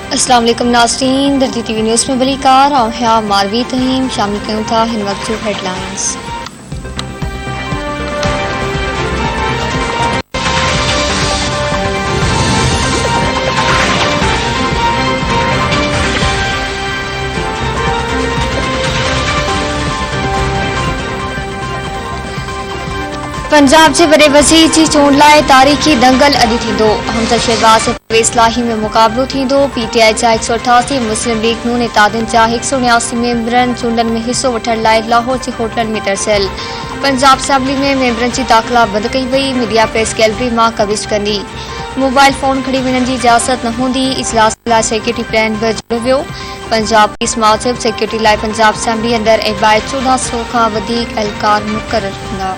अस्सलाम वालेकुम नाज़रीन, दर्दी टीवी न्यूज़ में बली कार और ह्या मारवी तहीम शामिल कयूं था हिन वक्त जो हेडलाइंस। पंजाब जे वॾे वज़ीर जी चूंड लाइ तारीख़ी दंगल अॼु थींदो। हमज़ा शहबाज़ ऐं परवेज़ लाही में मुक़ाबलो थींदो। पीटीआई जा 188, मुस्लिम लीग नून इत्तेहादनि जा 189 मेंबरनि चूंडनि में हिसो वठण लाइ लाहौर जे होटलनि में तरसियल। पंजाब असेंबली में मेंबरनि जी दाख़िला बंदि कई वई। मीडिया प्रेस गैलरी मां कवरेज कंदी। मोबाइल फोन खणी वञण जी इजाज़त न हूंदी। इजलास लाइ सिक्योरिटी प्लान बि जोड़ियो वियो। पंजाब पुलिस मूजिबि सिक्योरिटी लाइ पंजाब असेंबली अंदरि ऐं ॿाहिरि 1400 खां वधीक एहलकार मुक़रर हूंदा।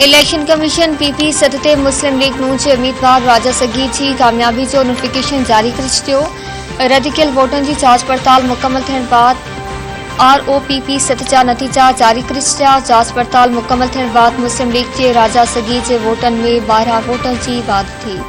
इलेक्शन कमीशन पीपी सतह ते मुस्लिम लीग नून जे उम्मीदवार राजा सगीर जी कामयाबी जो नोटिफिकेशन जारी करे छॾियो। रद्द कयल वोटनि जी जांच पड़ताल मुकमल थियण बाद आरओपीपी सतह जा नतीजा जारी करे छॾिया। जांच पड़ताल मुकमल थियण बाद मुस्लिम लीग जे राजा सगीर जे वोटनि में 12 वोटनि जी वाध थी।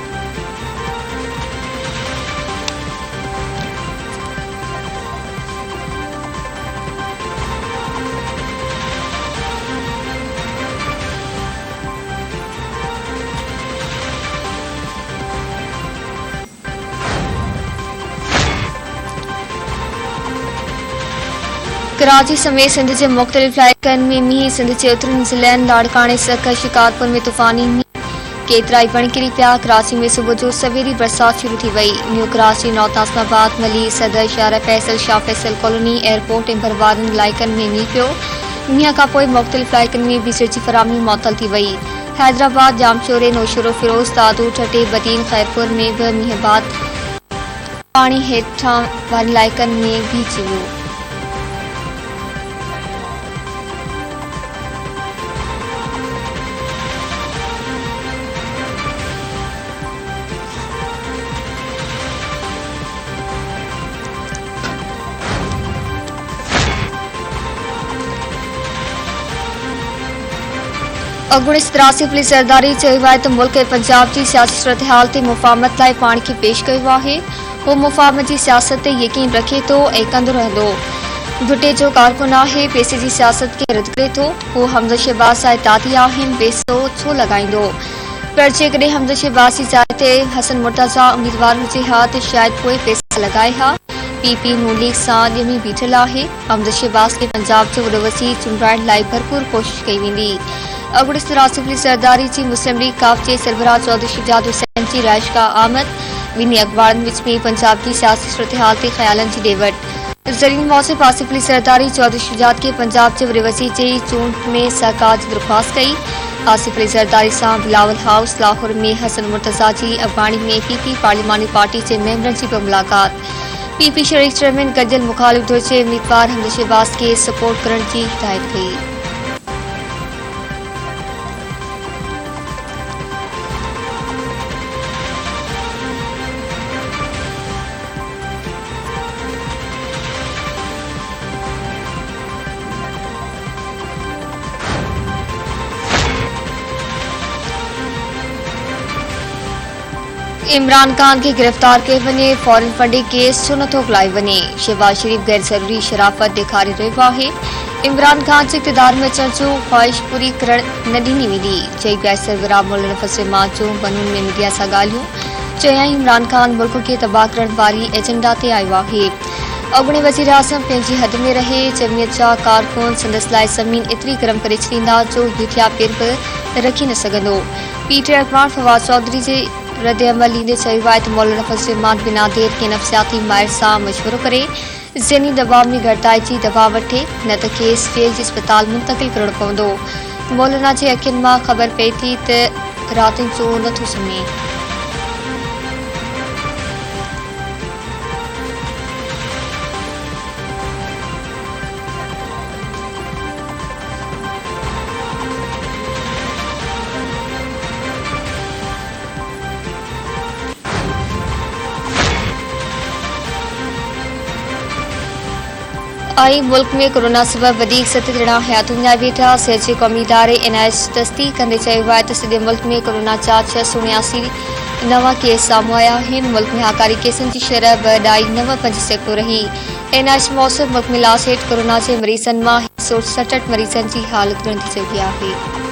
कराची समेत सिंध के मुख्तलिफ इलाइक़नि में मींहुं। सिंध के उतरनि ज़िलनि लाड़काने सख शिकारपुर में तूफ़ानी मींहुं। केतिराई बण किरी पिया। कराची में सुबुह जो सवेरी बरसात शुरू थी वई। न्यू कराची, नॉर्थ आसमाबाद, मली, सदर, शारा फैसल, शाह फैसल कॉलोनी, एयरपोर्ट ऐं भरवारनि इलाइक़नि में मींहुं पियो। मींहं खां पोइ मुख़्तलिफ इलाइक़नि में बिजली जी फराहमी मुअत्तल थी वई। हैदराबाद, जामशोरे, नौशरो, फिरोज, दादू, ठटे, बदीन, खैरपुर में बि मींहं बाद पाणी हेठां वारनि इलाइक़नि में भीजी वियो। अॻूणे 83 पुलिस ज़रदारी चयो आहे त मुल्क ऐं पंजाब जी सियासी सूरतहाल ते मुफ़ाहमत लाइ पाण खे पेश कयो आहे। हू मुफ़ाहमत जी सियासत ते यकीन रखे थो ऐं कंदो रहंदो। भुटे जो कारकुन आहे, पैसे जी सियासत खे रद्द करे थो। हू हमज़ा शहबाज़ सां इत्तेहादी आहिनि, पैसो छो लॻाईंदो। पर जेकॾहिं हमज़ा शहबाज़ जी जाइ ते हसन मुर्तज़ा उम्मीदवार हुजे हा त शायदि पोइ पैसा लॻाए हा। पीपी नून लीग सां ॼमी बीठल आहे। हमज़ा शहबाज़ खे पंजाब जो वॾो वज़ीर चूंडाइण लाइ भरपूर कोशिश कई वेंदी। अॻूणे 83 पुलिस ज़रदारी जी मुस्लिम लीग काफ जे सरबराह चौधरी शुजात हुसैन जी राइशगाह आमद। ॿिन्ही अख़बारनि विच में पंजाब जी सियासी सूरतहाल ते ख़्यालनि जी ॾेवट। ज़रीन मूजिबि आसिफ पुलिस ज़रदारी चौधरी शुजात खे पंजाब जे वॾे वज़ीर जी चूंड में सहकार जी दरख़्वास्त कई। आसिफ पुलिस ज़रदारी सां बिलावल हाउस लाहौर में हसन मुर्तज़ा जी अॻवाणी में पीपी पार्लिमानी पार्टी जे मेंबरनि जी बि मुलाक़ात। पीपी शरीक चेयरमैन गॾियल मुख़ालिफ़ धुर जे उम्मीदवार हमज़ा शहबाज़ खे सपोर्ट करण जी हिदायत कई। इमरान खान के गिरफ्तार कयो वञे। फॉरेन फंडिंग केस छो नथो खुलायो वञे। शहबाज शरीफ गैर ज़रूरी शराफ़त ॾेखारे रहियो आहे। इमरान खान जे इक़्तिदार में अचण जो ख़्वाहिश पूरी करण न ॾिनी वेंदी, चई पिया सरबराह मौलाना फज़ल माजूम बनून में मीडिया सां ॻाल्हियूं। चयाईं इमरान खान मुल्क खे तबाह करण वारी एजेंडा ते आयो आहे। अॻूणे वज़ीर आज़म पंहिंजी हद में रहे। जमयत जा कारकुन संदसि लाइ ज़मीन एतिरी गरम करे छॾींदा जो युथिया पिर बि रखी न सघंदो। पीटीआई अख़बार फवाद चौधरी जे रद्द अमल ईंदे चयो आहे त मौलाना फज़ल मान बिना देर के नफ़्सियाती माहिर सां मशवरो करे ज़हनी दबाव में घटिताई जी दवा वठे, न त खेसि जेल जे अस्पताल मुंतक़िल करणो पवंदो। मौलाना जे अखियुनि मां ख़बर पए थी त रातिनि जो नथो सुम्हे। आई मुल्क में कोरोना सबब वधीक 37 हयातूं विञाए वेठा। सियाची क़ौमी इदारे NIH तस्दीक कंदे चयो आहे त सॼे मुल्क में कोरोना जा 679 नवां केस साम्हूं आया आहिनि। मुल्क में हाकारी केसनि जी शरह 2.95% रही। NIH मौसूब मुल्क में लाश हेठि कोरोना जे मरीज़नि मां 167 मरीज़नि जी हालत गंभीर थी चुकी आहे।